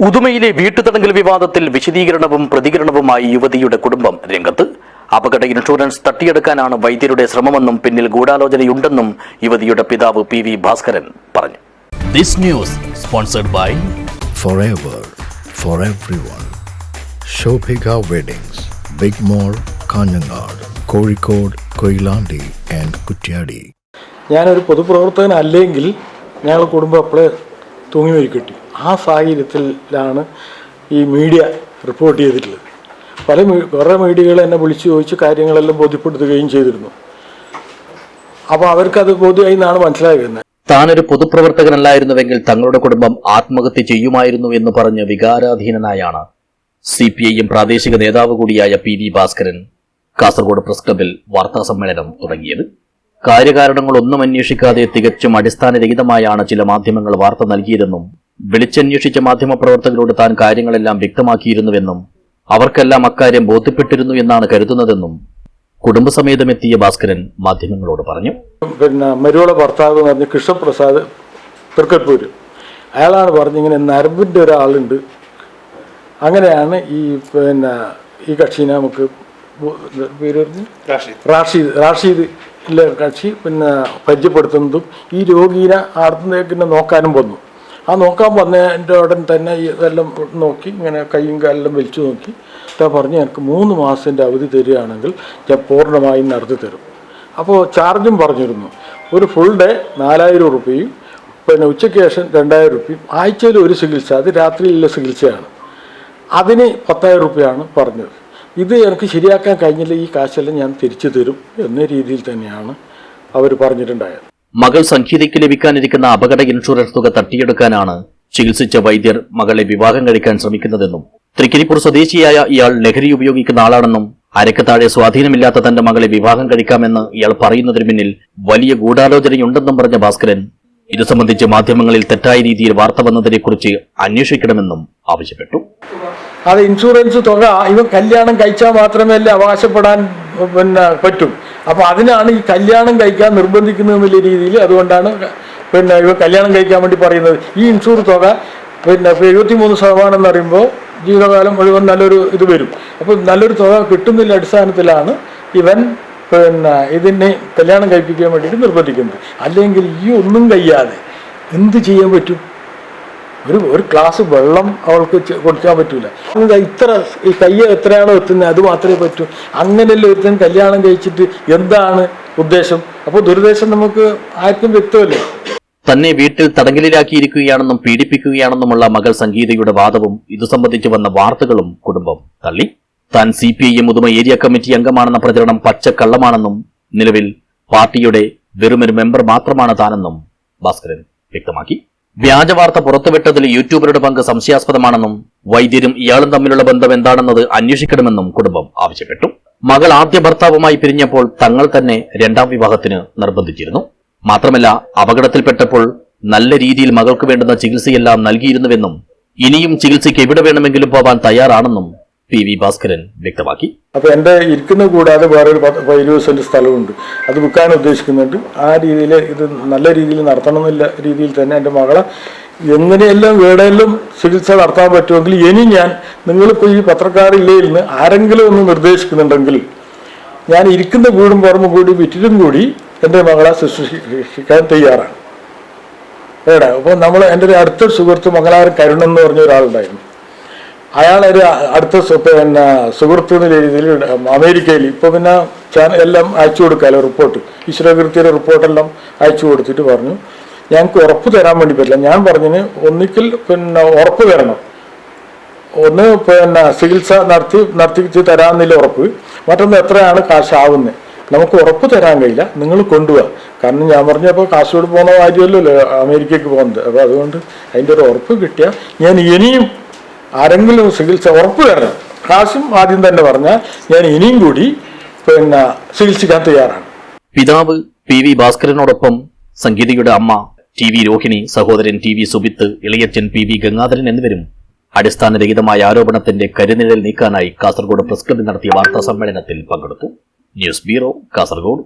ഉദുമയിലെ വീട്ടുതടങ്കൽ വിവാദത്തിൽ വിശദീകരണവും പ്രതികരണവുമായി യുവതിയുടെ കുടുംബം രംഗത്ത്. അപകട ഇൻഷുറൻസ് തട്ടിയെടുക്കാനാണ് വൈദ്യരുടെ ശ്രമമെന്നും പിന്നിൽ ഗൂഢാലോചനയുണ്ടെന്നും യുവതിയുടെ പിതാവ് PV ഭാസ്കരൻ പറഞ്ഞു. This news sponsored by Forever for everyone. Shobhika Weddings, Big Mall, Kanjangad, Kozhikode, Koilandi and Kutyadi. ഞാനൊരു പൊതുപ്രവർത്തകനല്ലെങ്കിൽ ഞങ്ങളുടെ കുടുംബം അപ്പോഴേ തൂങ്ങി മരിക്കട്ടി. ആ സാഹചര്യത്തിലാണ് ഈ മീഡിയ റിപ്പോർട്ട് ചെയ്തിട്ടുള്ളത്. കുറേ മീഡിയകൾ എന്നെ വിളിച്ചു ചോദിച്ച് കാര്യങ്ങളെല്ലാം ബോധ്യപ്പെടുത്തുകയും ചെയ്തിരുന്നു. അപ്പോൾ അവർക്കത് ബോധ്യമായി എന്നാണ് മനസ്സിലാകുന്നത്. താനൊരു പൊതുപ്രവർത്തകനല്ലായിരുന്നുവെങ്കിൽ തങ്ങളുടെ കുടുംബം ആത്മഹത്യ ചെയ്യുമായിരുന്നു എന്ന് പറഞ്ഞ് വികാരാധീനനായാണ് CPIM പ്രാദേശിക നേതാവ് കൂടിയായ PV ഭാസ്കരൻ കാസർഗോഡ് പ്രസ് ക്ലബിൽ വാർത്താസമ്മേളനം തുടങ്ങിയത്. കാര്യകാരണങ്ങളൊന്നും അന്വേഷിക്കാതെ തികച്ചും അടിസ്ഥാനരഹിതമായാണ് ചില മാധ്യമങ്ങൾ വാർത്ത നൽകിയതെന്നും വിളിച്ചന്വേഷിച്ച മാധ്യമപ്രവർത്തകരോട് താൻ കാര്യങ്ങളെല്ലാം വ്യക്തമാക്കിയിരുന്നുവെന്നും അവർക്കെല്ലാം അക്കാര്യം ബോധ്യപ്പെട്ടിരുന്നു എന്നാണ് കരുതുന്നതെന്നും കുടുംബസമേതമെത്തിയ ഭാസ്കരൻ മാധ്യമങ്ങളോട് പറഞ്ഞു. മരുവള ഭർത്താവ് എന്ന് പറഞ്ഞ കൃഷ്ണപ്രസാദ് തൃക്കൽപ്പൂര്, അയാളാണ് പറഞ്ഞിങ്ങനെ നരമ്പിൻ്റെ ഒരാളുണ്ട്, അങ്ങനെയാണ് ഈ കക്ഷിനെ നമുക്ക് പേര് പറഞ്ഞു റാഷീദ് കക്ഷി പരിചയപ്പെടുത്തുന്നതും ഈ രോഗീനെ ആടുന്നേക്കിനെ നോക്കാനും വന്നു. ആ നോക്കാൻ വന്നതിൻ്റെ ഉടൻ തന്നെ ഇതെല്ലാം നോക്കി ഇങ്ങനെ കൈയും കാലെല്ലാം വലിച്ചു നോക്കി പറഞ്ഞു, എനിക്ക് 3 മാസത്തിൻ്റെ അവധി തരികയാണെങ്കിൽ ഞാൻ പൂർണ്ണമായും നടത്തി തരും. അപ്പോൾ ചാർജും പറഞ്ഞിരുന്നു. ഒരു ഫുൾ ഡേ 4000 രൂപയും ഉച്ചയ്ക്ക് ശേഷം 2000 രൂപയും, ആഴ്ചയിൽ ഒരു ചികിത്സ, അത് രാത്രിയിലുള്ള ചികിത്സയാണ്, അതിന് 10,000 രൂപയാണ് പറഞ്ഞത്. ഇത് എനിക്ക് ശരിയാക്കാൻ കഴിഞ്ഞില്ല, ഈ കാശെല്ലാം ഞാൻ തിരിച്ചു തരും എന്ന രീതിയിൽ തന്നെയാണ് അവർ പറഞ്ഞിട്ടുണ്ടായത്. മകൾ സംഗീതയ്ക്ക് ലഭിക്കാനിരിക്കുന്ന അപകട ഇൻഷുറൻസ് തുക തട്ടിയെടുക്കാനാണ് ചികിത്സിച്ച വൈദ്യർ മകളെ വിവാഹം കഴിക്കാൻ ശ്രമിക്കുന്നതെന്നും തൃക്കരിപ്പൂർ സ്വദേശിയായ ഇയാൾ ലഹരി ഉപയോഗിക്കുന്ന ആളാണെന്നും അരക്ക് താഴെ സ്വാധീനമില്ലാത്ത തന്റെ മകളെ വിവാഹം കഴിക്കാമെന്ന് ഇയാൾ പറയുന്നതിന് പിന്നിൽ വലിയ ഗൂഢാലോചനയുണ്ടെന്നും പറഞ്ഞ ഭാസ്കരൻ ഇത് സംബന്ധിച്ച് മാധ്യമങ്ങളിൽ തെറ്റായ രീതിയിൽ വാർത്ത വന്നതിനെക്കുറിച്ച് അന്വേഷിക്കണമെന്നും ആവശ്യപ്പെട്ടു. അത് ഇൻഷുറൻസ് തുക ഇവൻ കല്യാണം കഴിച്ചാൽ മാത്രമേ അവകാശപ്പെടാൻ പറ്റും. അപ്പോൾ അതിനാണ് ഈ കല്യാണം കഴിക്കാൻ നിർബന്ധിക്കുന്നത് എന്നുള്ള രീതിയിൽ, അതുകൊണ്ടാണ് ഇവ കല്യാണം കഴിക്കാൻ വേണ്ടി പറയുന്നത്. ഈ ഇൻഷുർ തുക 73% എന്ന് പറയുമ്പോൾ ജീവിതകാലം മുഴുവൻ നല്ലൊരു ഇത് വരും. അപ്പോൾ നല്ലൊരു തുക കിട്ടുന്നതിൻ്റെ അടിസ്ഥാനത്തിലാണ് ഇവൻ ഇതിനെ കല്യാണം കഴിപ്പിക്കാൻ വേണ്ടിയിട്ട് നിർബന്ധിക്കുന്നത്. അല്ലെങ്കിൽ ഈ ഒന്നും കഴിയാതെ എന്ത് ചെയ്യാൻ പറ്റും? ഒരു ഗ്ലാസ് വെള്ളം അവൾക്ക് കൊടുക്കാൻ പറ്റൂല. ഇത്ര ഈ കയ്യ എത്രയാണോ എത്തുന്നത് അത് മാത്രമേ പറ്റൂ. അങ്ങനെയല്ല ഒരുത്തൻ കല്യാണം കഴിച്ചിട്ട് എന്താണ് ഉദ്ദേശം? അപ്പോൾ ദുരുദ്ദേശം നമുക്ക് ആർക്കും വ്യക്തമല്ലേ. തന്നെ വീട്ടിൽ തടങ്കലിലാക്കിയിരിക്കുകയാണെന്നും പീഡിപ്പിക്കുകയാണെന്നുമുള്ള മകൾ സംഗീതയുടെ വാദവും ഇതു സംബന്ധിച്ച് വന്ന വാർത്തകളും കുടുംബം തള്ളി. താൻ CPIM ഉദുമ ഏരിയ കമ്മിറ്റി അംഗമാണെന്ന പ്രചരണം പച്ചക്കള്ളമാണെന്നും നിലവിൽ പാർട്ടിയുടെ വെറുമൊരു മെമ്പർ മാത്രമാണ് താനെന്നും ഭാസ്കരൻ വ്യക്തമാക്കി. വ്യാജവാർത്ത പുറത്തുവിട്ടതിൽ യൂട്യൂബറുടെ പങ്ക് സംശയാസ്പദമാണെന്നും വൈദ്യരും ഇയാളും തമ്മിലുള്ള ബന്ധം എന്താണെന്നത് അന്വേഷിക്കണമെന്നും കുടുംബം ആവശ്യപ്പെട്ടു. മകൾ ആദ്യ ഭർത്താവുമായി പിരിഞ്ഞപ്പോൾ തങ്ങൾ തന്നെ 2ാം വിവാഹത്തിന് നിർബന്ധിച്ചിരുന്നു. മാത്രമല്ല അപകടത്തിൽപ്പെട്ടപ്പോൾ നല്ല രീതിയിൽ മകൾക്ക് വേണ്ടുന്ന ചികിത്സയെല്ലാം നൽകിയിരുന്നുവെന്നും ഇനിയും ചികിത്സയ്ക്ക് എവിടെ വേണമെങ്കിലും പോവാൻ തയ്യാറാണെന്നും PV ഭാസ്കരൻ വ്യക്തമാക്കി. അപ്പോൾ എൻ്റെ ഇരിക്കുന്ന കൂടാതെ വേറൊരു 20 സെന്റ് സ്ഥലമുണ്ട്, അത് വിൽക്കാൻ ഉദ്ദേശിക്കുന്നുണ്ട്. ആ രീതിയിൽ ഇത് നല്ല രീതിയിൽ നടത്തണം എന്നുള്ള രീതിയിൽ തന്നെ എൻ്റെ മകളെ എങ്ങനെയെല്ലാം എവിടെയെല്ലാം ചികിത്സ നടത്താൻ പറ്റുമെങ്കിൽ ഇനി ഞാൻ നിങ്ങളിപ്പോൾ ഈ പത്രക്കാരില്ലയിൽ നിന്ന് ആരെങ്കിലും ഒന്ന് നിർദ്ദേശിക്കുന്നുണ്ടെങ്കിൽ ഞാൻ ഇരിക്കുന്ന വീടും പുറമെ കൂടി വിറ്റിട്ടും കൂടി എൻ്റെ മകളെ ശുശ്രൂഷിക്കാൻ തയ്യാറാണ്. അപ്പോൾ എൻ്റെ ഒരു അടുത്ത സുഹൃത്ത് മംഗലാരം കരുണൻ എന്ന് പറഞ്ഞ ഒരാളുണ്ടായിരുന്നു. അയാളൊരു അടുത്ത സുഹൃത്ത് എന്ന രീതിയിൽ അമേരിക്കയിൽ ഇപ്പോൾ എല്ലാം അയച്ചു കൊടുക്കാമല്ലോ, റിപ്പോർട്ട് ഈശ്വരകൃത്യയുടെ റിപ്പോർട്ടെല്ലാം അയച്ചു കൊടുത്തിട്ട് പറഞ്ഞു, ഞങ്ങൾക്ക് ഉറപ്പ് തരാൻ വേണ്ടി പറ്റില്ല. ഞാൻ ഒന്നിക്കൽ ഉറപ്പ് തരണം, ഒന്ന് ചികിത്സ നടത്തി തരാമെന്നില്ല ഉറപ്പ്, മറ്റൊന്ന് എത്രയാണ് കാശാവുന്നത്, നമുക്ക് ഉറപ്പ് തരാൻ കഴിയില്ല, നിങ്ങൾ കൊണ്ടുപോകാം. കാരണം ഞാൻ പറഞ്ഞപ്പോൾ കാസർഗോഡ് പോകുന്ന കാര്യമല്ലോ അമേരിക്കയ്ക്ക് പോകുന്നത്. അപ്പോൾ അതുകൊണ്ട് അതിൻ്റെ ഒരു ഉറപ്പ് കിട്ടിയാൽ ഞാൻ ഇനിയും ആരെങ്കിലും ചികിത്സ ഉറപ്പ് തരണം. കാശും ആദ്യം തന്നെ പറഞ്ഞാൽ ഞാൻ ഇനിയും കൂടി ചികിത്സിക്കാൻ തയ്യാറാണ്. പിതാവ് PV ഭാസ്കരനോടൊപ്പം സംഗീതയുടെ അമ്മ TV രോഹിണി, സഹോദരൻ TV സുബിത്ത്, ഇളയച്ചൻ PV ഗംഗാധരൻ എന്നിവരും അടിസ്ഥാനരഹിതമായ ആരോപണത്തിന്റെ കരിനിഴൽ നീക്കാനായി കാസർഗോഡ് പ്രസ് ക്ലബിൽ നടത്തിയ വാർത്താ സമ്മേളനത്തിൽ പങ്കെടുത്തു. News bureau, Kasaragod.